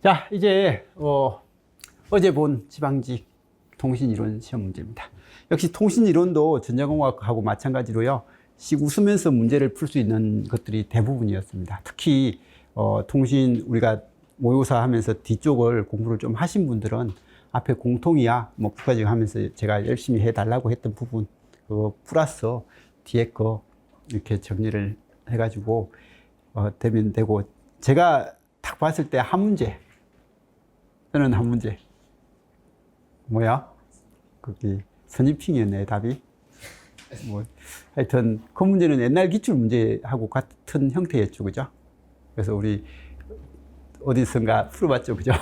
자, 이제 어제 본 지방직 통신이론 시험 문제입니다. 역시 통신이론도 전자공학하고 마찬가지로요, 웃으면서 문제를 풀 수 있는 것들이 대부분이었습니다. 특히 통신 우리가 모의고사 하면서 뒤쪽을 공부를 좀 하신 분들은 앞에 공통이야 뭐 국가직 하면서 제가 열심히 해달라고 했던 부분 그거 플러스 뒤에 거 이렇게 정리를 해가지고 되면 되고, 제가 딱 봤을 때 한 문제, 저는 한 문제 뭐야? 거기 선입핑이었네 답이. 뭐 하여튼 그 문제는 옛날 기출 문제하고 같은 형태였죠, 그죠? 그래서 우리 어디선가 풀어봤죠, 그죠?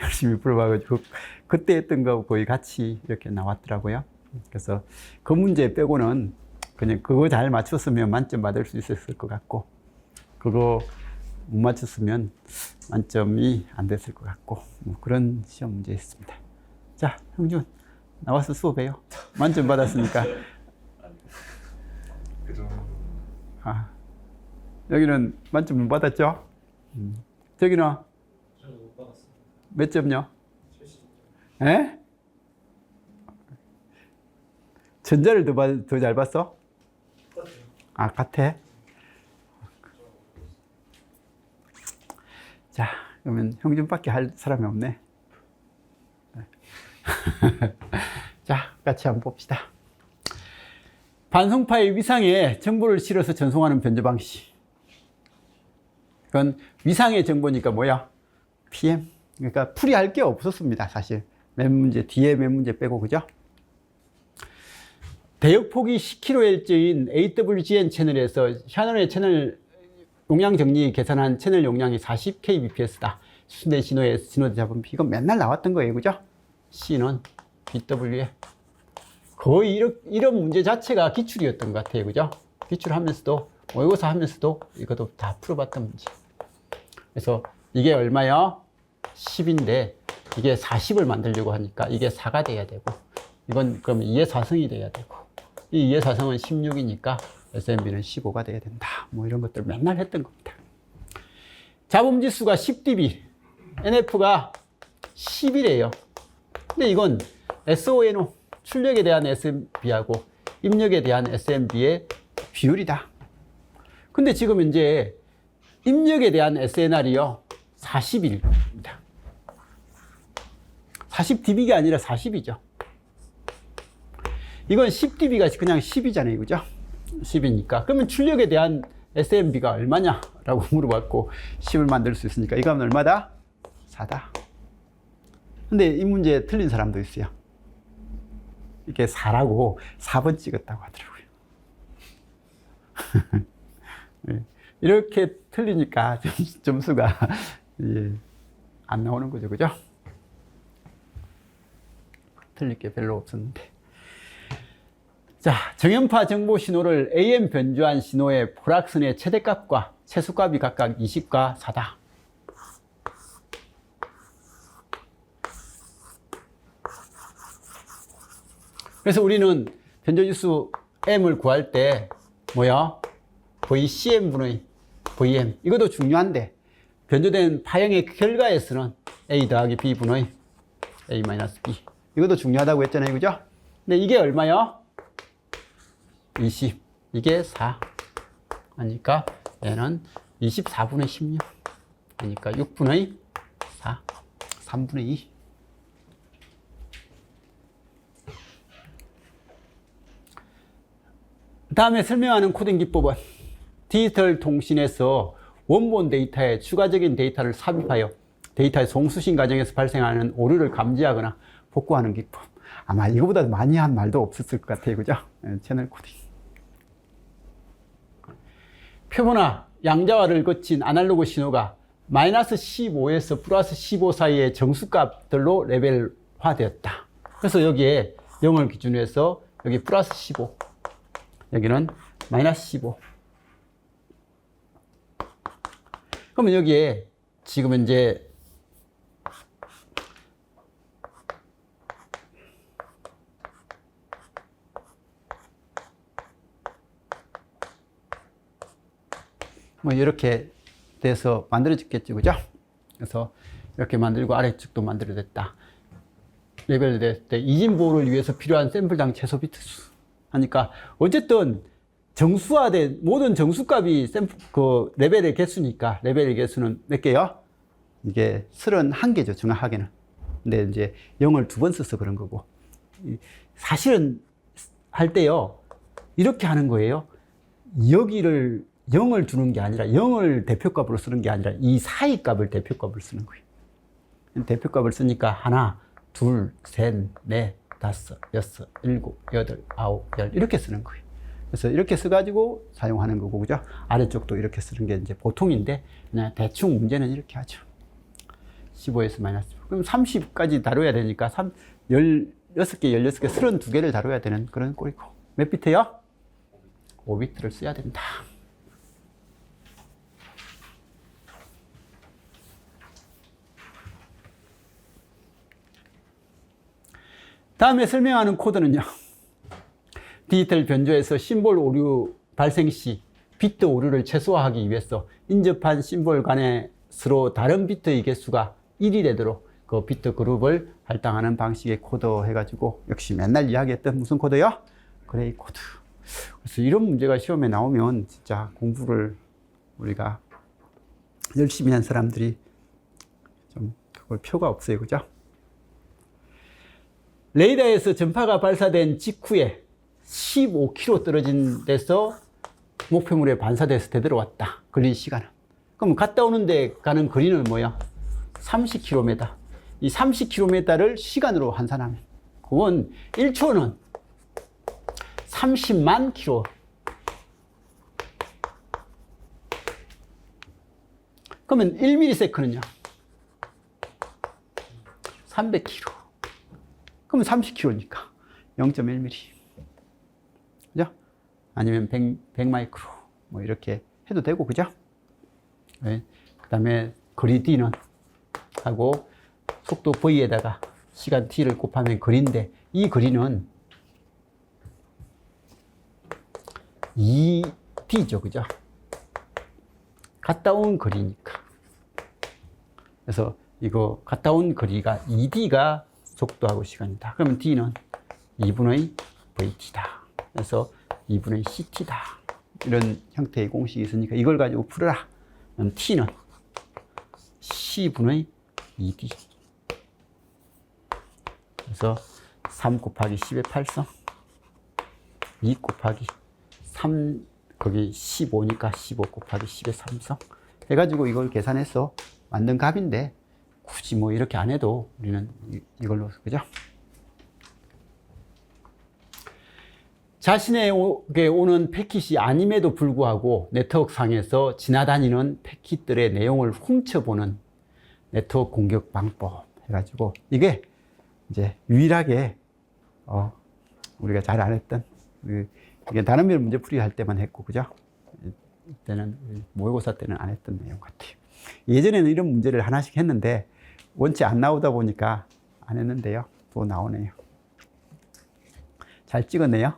열심히 풀어봐가지고 그때 했던 거 거의 같이 이렇게 나왔더라고요. 그래서 그 문제 빼고는 그냥 그거 잘 맞췄으면 만점 받을 수 있었을 것 같고, 그거 못 맞췄으면 만점이 안 됐을 것 같고, 뭐 그런 시험 문제였습니다. 자, 형준 나와서 수업해요. 만점 받았으니까. 아, 여기는 만점 못 받았죠? 저기는 저는 못 받았어요. 몇 점요? 70점. 에? 전자를 더 잘 봤어? 똑같아요. 아, 같아? 자, 그러면 형준밖에 할 사람이 없네. 자, 같이 한번 봅시다. 반송파의 위상에 정보를 실어서 전송하는 변조 방식. 그건 위상의 정보니까 뭐야? PM. 그러니까 풀이할 게 없었습니다, 사실. 몇 문제, 뒤에 몇 문제 빼고, 그죠? 대역폭이 10kHz인 AWGN 채널에서 샤넬의 채널 용량 정리 계산한 채널 용량이 40kbps다. 수신된 신호의 신호대 잡음. 이건 맨날 나왔던 거예요, 그죠? C는 BW에. 거의 이런 문제 자체가 기출이었던 것 같아요, 그죠? 기출하면서도, 모의고사 하면서도 이것도 다 풀어봤던 문제. 그래서 이게 얼마요? 10인데, 이게 40을 만들려고 하니까 이게 4가 돼야 되고, 이건 그럼 2의 4승이 돼야 되고, 이 2의 4승은 16이니까 SMB는 15가 돼야 된다. 뭐 이런 것들 맨날 했던 겁니다. 잡음지수가 10dB, NF가 10이래요. 근데 이건 SONO, 출력에 대한 SMB하고 입력에 대한 SMB의 비율이다. 근데 지금 이제 입력에 대한 SNR이요, 40입니다. 40dB가 아니라 40이죠. 이건 10dB가 그냥 10이잖아요, 그죠? 10이니까. 그러면 출력에 대한 SMB가 얼마냐? 라고 물어봤고, 10을 만들 수 있으니까 이거 하면 얼마다? 4다. 근데 이 문제 틀린 사람도 있어요. 이게 4라고 4번 찍었다고 하더라고요. 네. 이렇게 틀리니까 점수가 안 나오는 거죠, 그죠? 틀릴 게 별로 없었는데. 자, 정연파 정보 신호를 AM 변조한 신호의 포락선의 최대값과 최소값이 각각 20과 4다. 그래서 우리는 변조지수 M을 구할 때 뭐야? VCM분의 VM. 이것도 중요한데, 변조된 파형의 결과에서는 A 더하기 B분의 A-B. 이것도 중요하다고 했잖아요, 그죠? 근데 이게 얼마요? 20. 이게 4. 하니까 얘는 24분의 16. 그러니까 6분의 4. 3분의 2. 다음에 설명하는 코딩 기법은 디지털 통신에서 원본 데이터에 추가적인 데이터를 삽입하여 데이터의 송수신 과정에서 발생하는 오류를 감지하거나 복구하는 기법. 아마 이거보다 많이 한 말도 없었을 것 같아요, 그죠? 채널 코딩. 표본화, 양자화를 거친 아날로그 신호가 마이너스 15에서 플러스 15 사이의 정수값들로 레벨화되었다. 그래서 여기에 0을 기준으로 해서 여기 플러스 15, 여기는 마이너스 15. 그러면 여기에 지금 이제 뭐 이렇게 돼서 만들어졌겠죠, 그죠? 그래서 이렇게 만들고 아래쪽도 만들어냈다. 레벨될 때 이진 보호를 위해서 필요한 샘플당 최소 비트 수 하니까 어쨌든 정수화된 모든 정수값이 그 레벨의 개수니까 레벨의 개수는 몇 개요? 이게 31개죠, 정확하게는. 근데 이제 0을 2번 써서 그런 거고. 사실은 할 때요, 이렇게 하는 거예요. 여기를 0을 두는 게 아니라 0을 대표값으로 쓰는 게 아니라 이 사이 값을 대표값으로 쓰는 거예요. 대표값을 쓰니까 하나, 둘, 셋, 넷, 다섯, 여섯, 일곱, 여덟, 아홉, 열 이렇게 쓰는 거예요. 그래서 이렇게 써가지고 사용하는 거고, 그죠? 아래쪽도 이렇게 쓰는 게 이제 보통인데, 그냥 대충 문제는 이렇게 하죠. 15에서 마이너스. 그럼 30까지 다뤄야 되니까, 16개, 16개, 32개를 다뤄야 되는 그런 꼴이고. 몇 비트요? 5비트를 써야 된다. 다음에 설명하는 코드는요. 디지털 변조에서 심볼 오류 발생 시 비트 오류를 최소화하기 위해서 인접한 심볼 간의 서로 다른 비트의 개수가 1이 되도록 그 비트 그룹을 할당하는 방식의 코드 해가지고 역시 맨날 이야기했던 무슨 코드요? 그레이 코드. 그래서 이런 문제가 시험에 나오면 진짜 공부를 우리가 열심히 한 사람들이 좀 그걸 표가 없어요. 그죠? 레이더에서 전파가 발사된 직후에 15km 떨어진 데서 목표물에 반사돼서 되돌아왔다. 걸린 시간은. 그럼 갔다 오는데 가는 거리는 뭐야? 30km. 이 30km를 시간으로 환산하면 그건 1초는 30만 킬로. 그러면 1ms는요? 300km. 그러면 30km니까 0.1mm. 그죠? 아니면 100 마이크로. 뭐 이렇게 해도 되고, 그죠? 네. 그 다음에 거리 D는 하고 속도 V에다가 시간 T를 곱하면 거리인데 이 거리는 2D죠. 그죠? 갔다 온 거리니까. 그래서 이거 갔다 온 거리가 2D가 속도하고 시간이다. 그러면 D는 2분의 VT다. 그래서 2분의 CT다. 이런 형태의 공식이 있으니까 이걸 가지고 풀어라. 그럼 T는 C분의 2D. 그래서 3 곱하기 10의 8성, 2 곱하기 3, 거기 15니까 15 곱하기 10의 3성. 해가지고 이걸 계산해서 만든 값인데 굳이 뭐 이렇게 안 해도 우리는 이걸로, 그죠? 자신에게 오는 패킷이 아님에도 불구하고 네트워크 상에서 지나다니는 패킷들의 내용을 훔쳐보는 네트워크 공격 방법 해가지고 이게 이제 유일하게 우리가 잘 안 했던, 이게 단원별 문제풀이 할 때만 했고, 그죠? 이때는 모의고사 때는 안 했던 내용 같아요. 예전에는 이런 문제를 하나씩 했는데 원체 안 나오다 보니까 안 했는데요. 또 나오네요. 잘 찍었네요.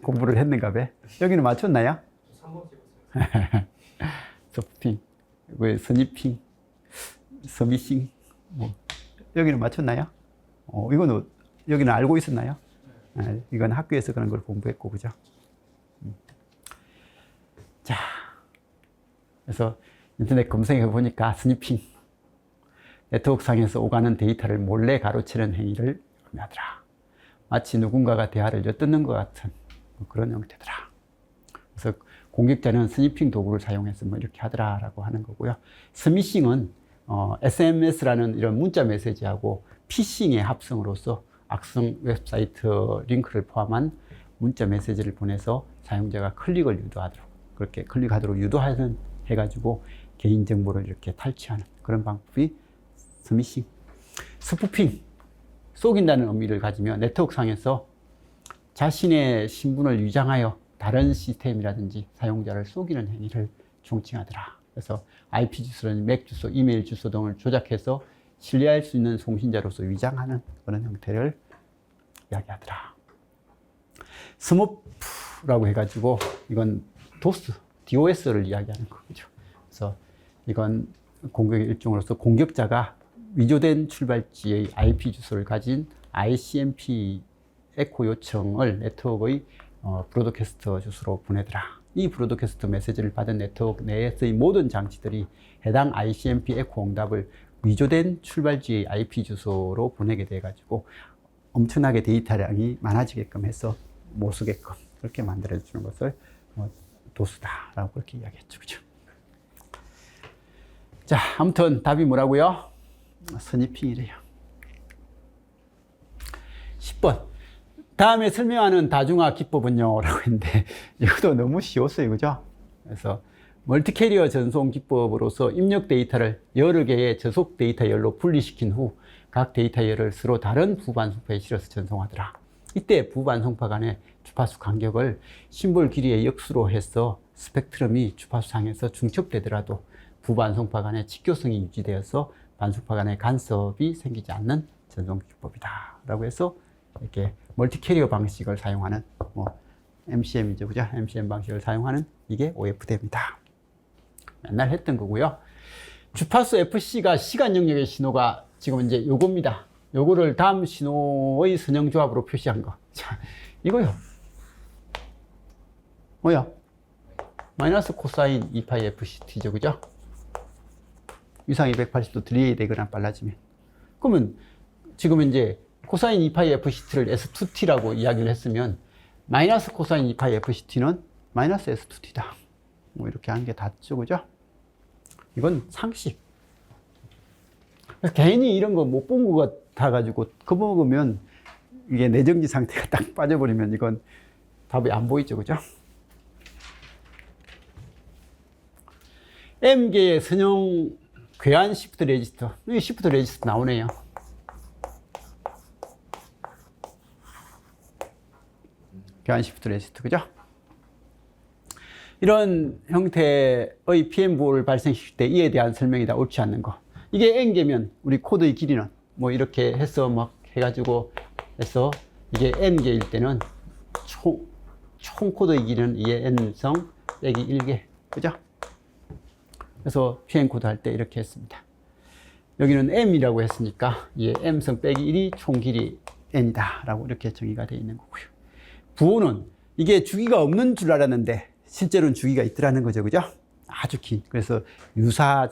공부를 했는가 봐. 여기는 맞췄나요? 3번 찍었어요. 서핑, 스니핑, 서미싱, 뭐 여기는 맞췄나요? 이거는 여기는 알고 있었나요? 네, 이건 학교에서 그런 걸 공부했고, 그죠? 자, 그래서 인터넷 검색해 보니까 스니핑, 네트워크 상에서 오가는 데이터를 몰래 가로채는 행위를 의미하더라. 마치 누군가가 대화를 엿듣는 것 같은 그런 형태더라. 그래서 공격자는 스니핑 도구를 사용해서 뭐 이렇게 하더라라고 하는 거고요. 스미싱은 SMS라는 이런 문자 메시지하고 피싱의 합성으로서 악성 웹사이트 링크를 포함한 문자 메시지를 보내서 사용자가 클릭을 유도하도록, 그렇게 클릭하도록 유도하는 해가지고 개인정보를 이렇게 탈취하는 그런 방법이 스미싱. 스푸핑, 속인다는 의미를 가지며 네트워크 상에서 자신의 신분을 위장하여 다른 시스템이라든지 사용자를 속이는 행위를 총칭하더라. 그래서 IP 주소라든지 맥 주소, 이메일 주소 등을 조작해서 신뢰할 수 있는 송신자로서 위장하는 그런 형태를 이야기하더라. 스모프라고 해가지고 이건 DOS를 이야기하는 거죠. 그래서 이건 공격의 일종으로서 공격자가 위조된 출발지의 IP 주소를 가진 ICMP 에코 요청을 네트워크의 브로드캐스터 주소로 보내더라. 이 브로드캐스터 메시지를 받은 네트워크 내에서의 모든 장치들이 해당 ICMP 에코 응답을 위조된 출발지의 IP 주소로 보내게 돼가지고 엄청나게 데이터량이 많아지게끔 해서 못 쓰게끔 그렇게 만들어주는 것을 도수다라고 그렇게 이야기했죠. 그죠? 자, 아무튼 답이 뭐라고요? 스니핑이래요. 10번. 다음에 설명하는 다중화 기법은요? 라고 했는데, 이것도 너무 쉬웠어요. 그죠? 그래서, 멀티캐리어 전송 기법으로서 입력 데이터를 여러 개의 저속 데이터열로 분리시킨 후 각 데이터열을 서로 다른 부반송파에 실어서 전송하더라. 이때 부반송파 간의 주파수 간격을 심볼 길이의 역수로 해서 스펙트럼이 주파수상에서 중첩되더라도 부반송파 간의 직교성이 유지되어서 반송파 간의 간섭이 생기지 않는 전송 기법이다. 라고 해서 이렇게 멀티캐리어 방식을 사용하는 MCM이죠. 그죠? MCM 방식을 사용하는 이게 OFD입니다. 맨날 했던 거고요. 주파수 FC가 시간 영역의 신호가 지금 이제 요겁니다. 요거를 다음 신호의 선형조합으로 표시한 거. 자, 이거요. 뭐야? 마이너스 코사인 2파이 FCT죠. 그죠? 위상이 180도 들려야 되거나 빨라지면. 그러면 지금 이제 코사인 2파이 FCT를 S2T라고 이야기를 했으면 마이너스 코사인 2파이 FCT는 마이너스 S2T다. 뭐 이렇게 하는 게 닿죠. 그죠? 이건 상식. 괜히 이런 거 못 본 것 같아가지고 겁먹으면 이게 내정지 상태가 딱 빠져버리면 이건 답이 안 보이죠. 그죠? M개의 선형 괴한 시프트 레지스터. 여기 시프트 레지스터 나오네요. 괴한 시프트 레지스터. 그죠? 이런 형태의 PM 보호를 발생시킬 때 이에 대한 설명이 다 옳지 않는 거. 이게 N개면 우리 코드의 길이는 뭐 이렇게 해서 막 해가지고 해서 이게 N개일 때는 총 코드의 길이는 이게 N성 빼기 1개. 그죠? 그래서 PM 코드 할 때 이렇게 했습니다. 여기는 M이라고 했으니까 이게 M성 빼기 1이 총 길이 N이다. 라고 이렇게 정의가 되어 있는 거고요. 부호는 이게 주기가 없는 줄 알았는데 실제로는 주기가 있더라는 거죠. 그죠? 아주 긴. 그래서 유사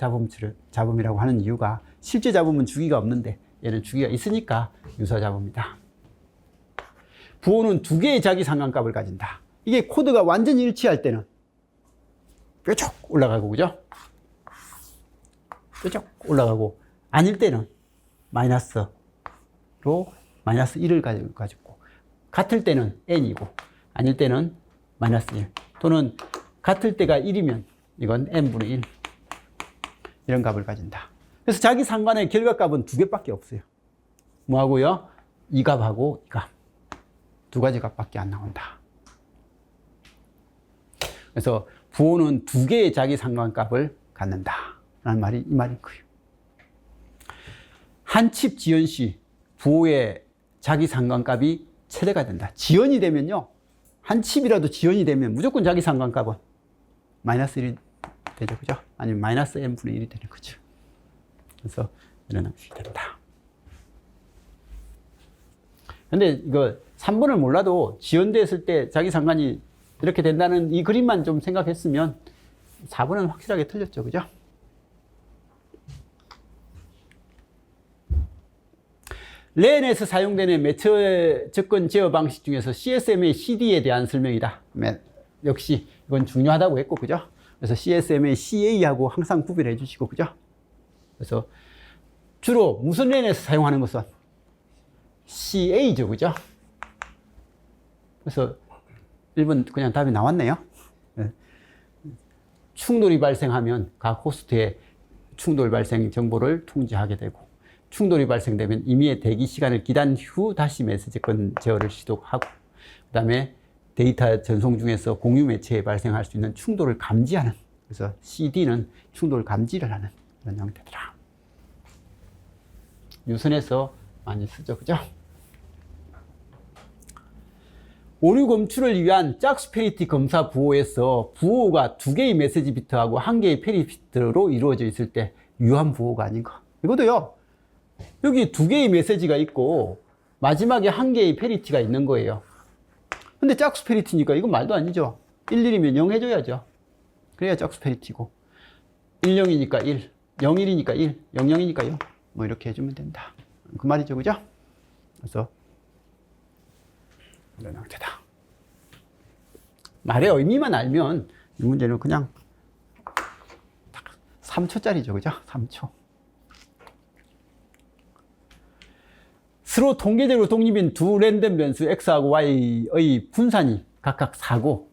잡음이라고 하는 이유가 실제 잡음은 주기가 없는데 얘는 주기가 있으니까 유사 잡음이다. 부호는 두 개의 자기 상관값을 가진다. 이게 코드가 완전히 일치할 때는 뾰족 올라가고, 그죠? 뾰족 올라가고, 아닐 때는 마이너스로 마이너스 1을 가지고, 같을 때는 n이고, 아닐 때는 마이너스 1. 또는 같을 때가 1이면 이건 n분의 1. 이런 값을 가진다. 그래서 자기 상관의 결과값은 두 개밖에 없어요. 뭐하고요? 이 값하고 이 값. 두 가지 값밖에 안 나온다. 그래서 부호는 두 개의 자기 상관값을 갖는다. 라는 말이 이 말인 거예요. 한 칩 지연 시 부호의 자기 상관값이 최대가 된다. 지연이 되면요. 한 칩이라도 지연이 되면 무조건 자기 상관값은 마이너스 1이 되죠. 그죠? 아니면 마이너스 n분의 1이 되는 거죠. 그래서 이런 형식이 된다. 근데 이거 3번을 몰라도 지연됐을 때 자기 상관이 이렇게 된다는 이 그림만 좀 생각했으면 4번은 확실하게 틀렸죠. 그죠? 랜에서 사용되는 매체 접근 제어 방식 중에서 CSMA CD에 대한 설명이다. 역시 이건 중요하다고 했고, 그죠? 그래서 CSMA CA하고 항상 구별해 주시고, 그죠? 그래서 주로 무선 랜에서 사용하는 것은 CA죠, 그죠? 그래서 1번 그냥 답이 나왔네요. 충돌이 발생하면 각 호스트의 충돌 발생 정보를 통지하게 되고, 충돌이 발생되면 임의의 대기 시간을 기단 후 다시 메시지 건 제어를 시도하고, 그 다음에 데이터 전송 중에서 공유 매체에 발생할 수 있는 충돌을 감지하는, 그래서 CD는 충돌 감지를 하는 그런 형태더라. 유선에서 많이 쓰죠, 그죠? 오류 검출을 위한 짝수 페리티 검사 부호에서 부호가 두 개의 메시지 비트하고 한 개의 페리 비트로 이루어져 있을 때 유한 부호가 아닌 거. 이것도요, 여기 두 개의 메시지가 있고, 마지막에 한 개의 페리티가 있는 거예요. 근데 짝수 페리티니까 이건 말도 아니죠. 11이면 0 해줘야죠. 그래야 짝수 페리티고. 10이니까 1, 01이니까 1, 00이니까 0. 뭐 이렇게 해주면 된다. 그 말이죠, 그죠? 그래서, 이런 형태다. 말의 의미만 알면 이 문제는 그냥 3초짜리죠, 그죠? 3초. 서로 통계적으로 독립인 두 랜덤 변수 x하고 y의 분산이 각각 4고,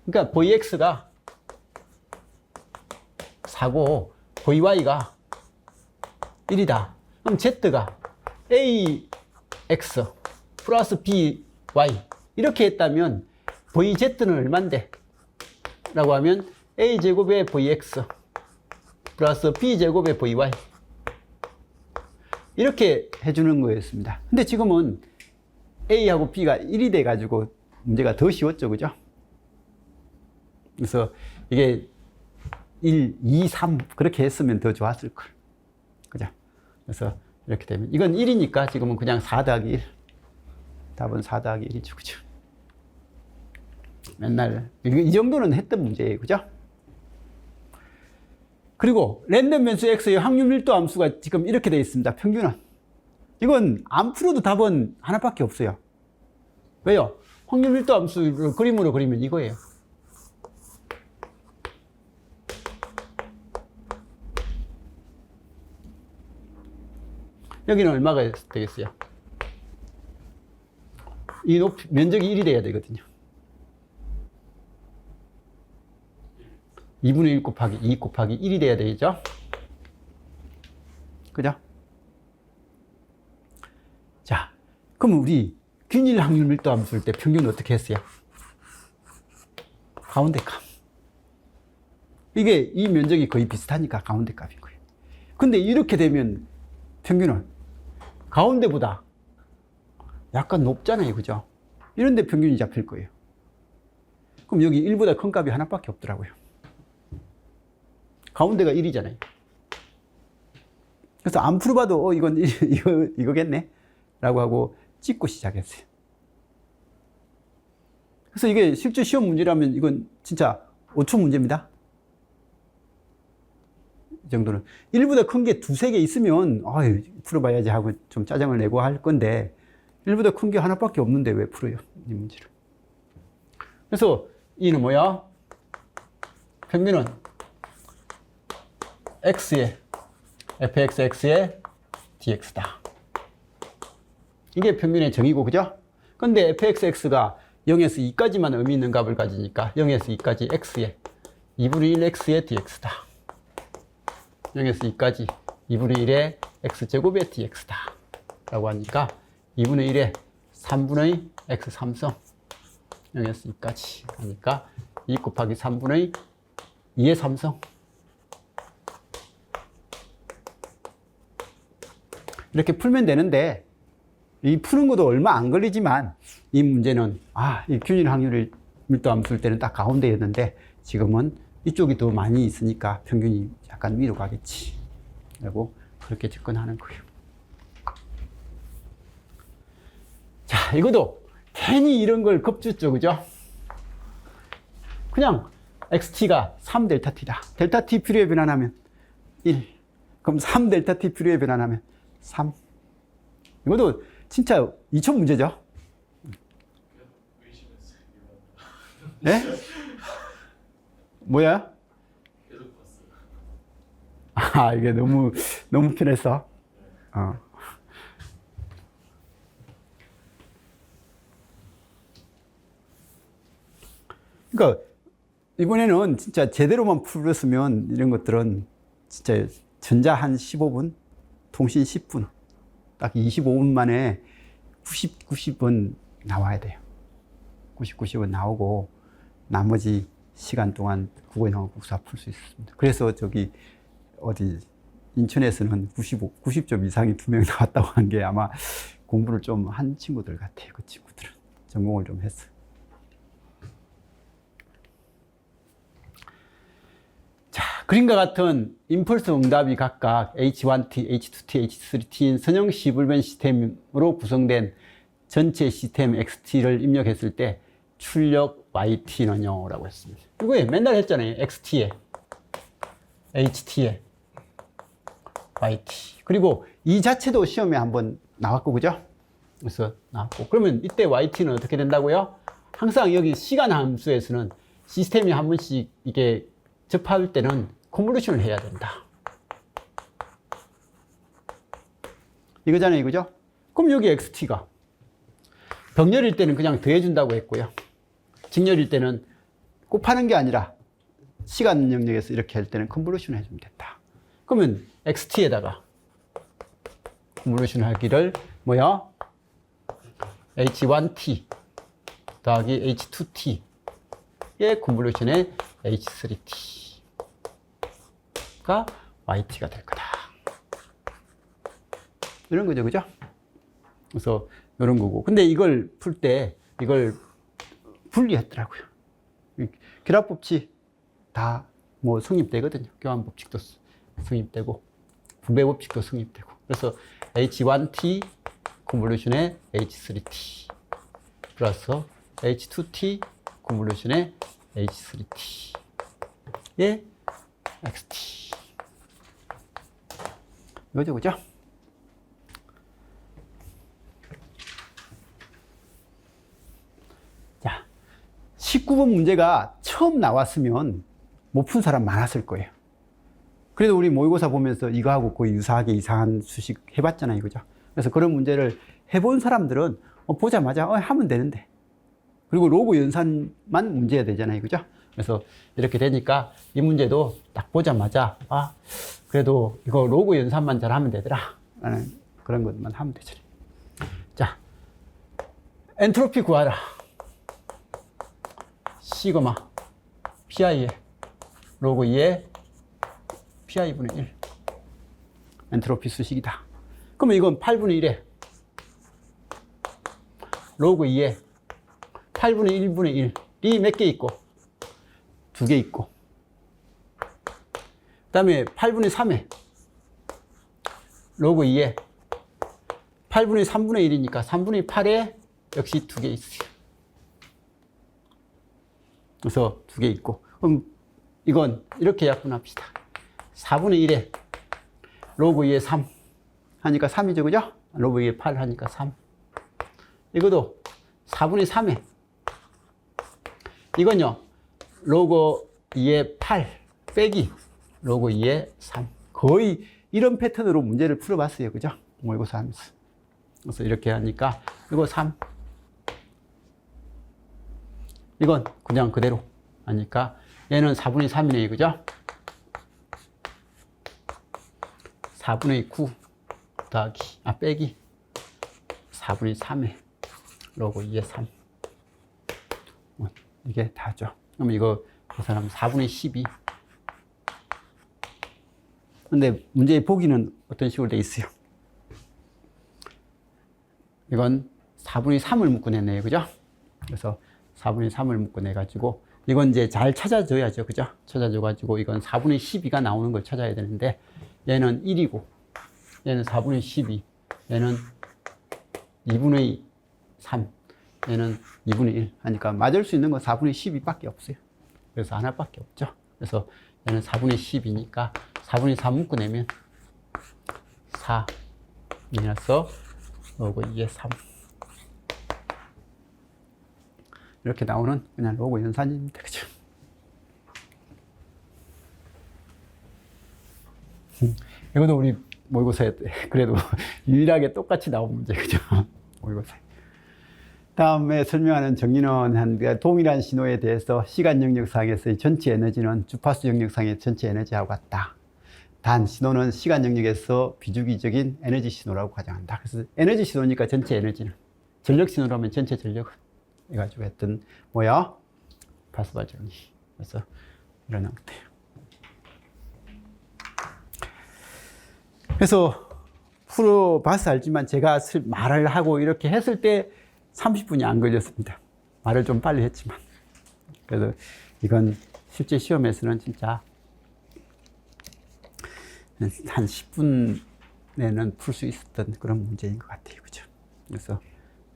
그러니까 vx가 4고 vy가 1이다. 그럼 z가 ax 플러스 by 이렇게 했다면 vz는 얼만데? 라고 하면 a제곱의 vx 플러스 b제곱의 vy 이렇게 해주는 거였습니다. 근데 지금은 a하고 b가 1이 돼가지고 문제가 더 쉬웠죠, 그죠? 그래서 이게 1, 2, 3 그렇게 했으면 더 좋았을 걸. 그죠? 그래서 이렇게 되면 이건 1이니까 지금은 그냥 4 더하기 1. 답은 4 더하기 1이죠, 그죠? 맨날 이 정도는 했던 문제예요, 그죠? 그리고 랜덤 변수 x의 확률 밀도 함수가 지금 이렇게 되어 있습니다. 평균은. 이건 안 풀어도 답은 하나밖에 없어요. 왜요? 확률 밀도 함수를 그림으로 그리면 이거예요. 여기는 얼마가 되겠어요? 이 높이, 면적이 1이 돼야 되거든요. 2분의 1 곱하기 2 곱하기 1이 돼야 되겠죠? 그죠? 자, 그럼 우리 균일 확률 밀도 함수 쓸 때 평균 어떻게 했어요? 가운데 값. 이게 이 면적이 거의 비슷하니까 가운데 값인 거예요. 근데 이렇게 되면 평균은 가운데보다 약간 높잖아요, 그죠? 이런데 평균이 잡힐 거예요. 그럼 여기 1보다 큰 값이 하나밖에 없더라고요. 가운데가 1이잖아요. 그래서 안 풀어봐도 이건 이거겠네 라고 하고 찍고 시작했어요. 그래서 이게 실제 시험 문제라면 이건 진짜 5초 문제입니다. 이 정도는. 1보다 큰 게 두세 개 있으면 풀어봐야지 하고 좀 짜증을 내고 할 건데 1보다 큰 게 하나밖에 없는데 왜 풀어요, 이 문제를. 그래서 이는 뭐야? 평균은 x의 fxx의 dx다. 이게 평균의 정의고, 그죠? 근데 fxx가 0에서 2까지만 의미 있는 값을 가지니까 0에서 2까지 x의 2분의 1 x의 dx다. 0에서 2까지 2분의 1의 x제곱의 dx다. 라고 하니까 2분의 1의 3분의 x 3성 0에서 2까지 하니까 2 곱하기 3분의 2의 3성 이렇게 풀면 되는데 이 푸는 것도 얼마 안 걸리지만 이 문제는 이 균일 확률을 밀도 함수 쓸 때는 딱 가운데였는데 지금은 이쪽이 더 많이 있으니까 평균이 약간 위로 가겠지 라고 그렇게 접근하는 거예요. 자, 이것도 괜히 이런 걸 겁주죠, 그죠? 그냥 xt가 3델타-t다. 델타-t 필요에 변환하면 1. 그럼 3델타-t 필요에 변환하면 3. 이것도 진짜 2천 문제죠? 네? 뭐야? 이게 너무 편해서. 그러니까 이번에는 진짜 제대로만 풀었으면 이런 것들은 진짜 전자 한 15분, 통신 10분, 딱 25분 만에 90은 나와야 돼요. 90은 나오고 나머지 시간 동안 국어영어 국사 풀 수 있습니다. 그래서 저기 어디 인천에서는 90점 이상이 2명 나왔다고 한 게 아마 공부를 좀 한 친구들 같아요. 그 친구들은 전공을 좀 했어요. 자, 그림과 같은 임펄스 응답이 각각 H1T, H2T, H3T인 선형 시불변 시스템으로 구성된 전체 시스템 XT를 입력했을 때 출력 YT는요 라고 했습니다. 이거 맨날 했잖아요. XT에 HT에 YT. 그리고 이 자체도 시험에 한번 나왔고, 그죠? 그래서 나왔고. 그러면 이때 YT는 어떻게 된다고요? 항상 여기 시간 함수에서는 시스템이 한 번씩 이게 접할 때는 컨볼루션을 해야 된다. 이거잖아요, 이거죠? 그럼 여기 XT가 병렬일 때는 그냥 더해준다고 했고요. 직렬일 때는 곱하는 게 아니라 시간 영역에서 이렇게 할 때는 컨볼루션을 해주면 된다. 그러면 XT에다가 컨볼루션 하기를 뭐야? H1T 더하기 H2T의 컨볼루션의 H3T가 YT가 될 거다. 이런 거죠, 그죠? 그래서 이런 거고. 근데 이걸 풀 때 이걸 분리했더라고요. 결합 법칙 다 뭐 성립되거든요. 교환 법칙도 성립되고 분배 법칙도 성립되고. 그래서 H1T 컨볼루션의 H3T 플러스 H2T 컨볼루션의 H3T의 XT. 이거죠, 그죠? 자, 19번 문제가 처음 나왔으면 못 푼 사람 많았을 거예요. 그래도 우리 모의고사 보면서 이거하고 거의 유사하게 이상한 수식 해봤잖아요, 그죠? 그래서 그런 문제를 해본 사람들은 보자마자 하면 되는데. 그리고 로그 연산만 문제야 되잖아요, 그죠? 그래서 이렇게 되니까 이 문제도 딱 보자마자 그래도 이거 로그 연산만 잘하면 되더라 라는 그런 것만 하면 되잖아요. 자, 엔트로피 구하라. 시그마 PI에 로그 2에 PI분의 1 엔트로피 수식이다. 그러면 이건 8분의 1에 로그 2에 8분의 1분의 1이 몇 개 있고 2개 있고, 그 다음에 8분의 3에 로그 2에 8분의 3분의 1이니까 3분의 8에 역시 2개 있어요. 그래서 2개 있고, 그럼 이건 이렇게 약분합시다. 4분의 1에 로그 2에 3 하니까 3이죠, 그죠? 로그 2에 8 하니까 3. 이것도 4분의 3에 이건요 로그 2에 8 빼기 로그 2에 3. 거의 이런 패턴으로 문제를 풀어봤어요, 그죠? 모의고사 하면서. 그래서 이렇게 하니까 이거 3. 이건 그냥 그대로 하니까 얘는 4분의 3이네, 그죠? 4분의 9 더하기 빼기 4분의 3에 로그 2에 3. 이게 다죠. 그럼 이거 계산하면 4분의 12. 근데 문제의 보기는 어떤 식으로 돼 있어요? 이건 4분의 3을 묶어냈네요, 그죠? 그래서 4분의 3을 묶어내가지고 이건 이제 잘 찾아줘야죠, 그죠? 찾아줘가지고 이건 4분의 12가 나오는 걸 찾아야 되는데 얘는 1이고 얘는 4분의 12, 얘는 2분의 3, 얘는 2분의 1 하니까 맞을 수 있는 건 4분의 12밖에 없어요. 그래서 하나밖에 없죠. 그래서 얘는 4분의 10이니까 4분의 3 묶어내면 4 마이너스 로그 2의 3 이렇게 나오는 그냥 로그 연산입니다. 그죠? 이것도 우리 모의고사에 그래도 유일하게 똑같이 나온 문제, 그죠? 모의고사. 다음에 설명하는 정리는 한 동일한 신호에 대해서 시간 영역상에서의 전체 에너지는 주파수 영역상의 전체 에너지하고 같다. 단 신호는 시간 영역에서 비주기적인 에너지 신호라고 가정한다. 그래서 에너지 신호니까 전체 에너지는, 전력 신호라면 전체 전력을 해가지고 했던 뭐야? 파스발 정리. 그래서 이런 형태예요. 그래서 풀어봐서 알지만 제가 말을 하고 이렇게 했을 때 30분이 안 걸렸습니다. 말을 좀 빨리 했지만. 그래서 이건 실제 시험에서는 진짜 한 10분에는 풀 수 있었던 그런 문제인 것 같아요. 그죠? 그래서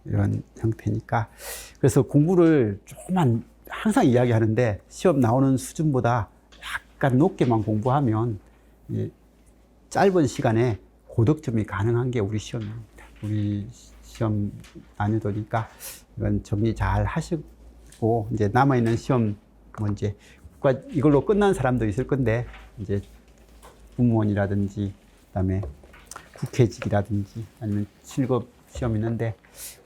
이런 형태니까. 그래서 공부를 조금만 항상 이야기하는데 시험 나오는 수준보다 약간 높게만 공부하면 짧은 시간에 고득점이 가능한 게 우리 시험입니다. 우리 시험 난이도니까 이건 정리 잘 하시고 이제 남아있는 시험 문제 이걸로 끝난 사람도 있을 건데 이제 공무원이라든지 그다음에 국회직이라든지 아니면 7급 시험 있는데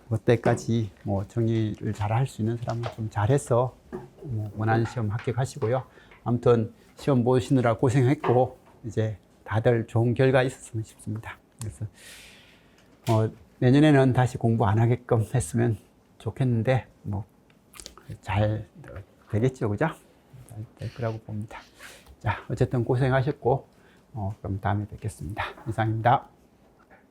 그때까지 뭐 정리를 잘 할 수 있는 사람은 좀 잘해서 뭐 원하는 시험 합격하시고요. 아무튼 시험 보시느라 고생했고 이제 다들 좋은 결과 있었으면 싶습니다. 그래서 내년에는 다시 공부 안 하게끔 했으면 좋겠는데 뭐 잘 되겠죠, 그죠? 잘 될 거라고 봅니다. 자, 어쨌든 고생하셨고 그럼 다음에 뵙겠습니다. 이상입니다.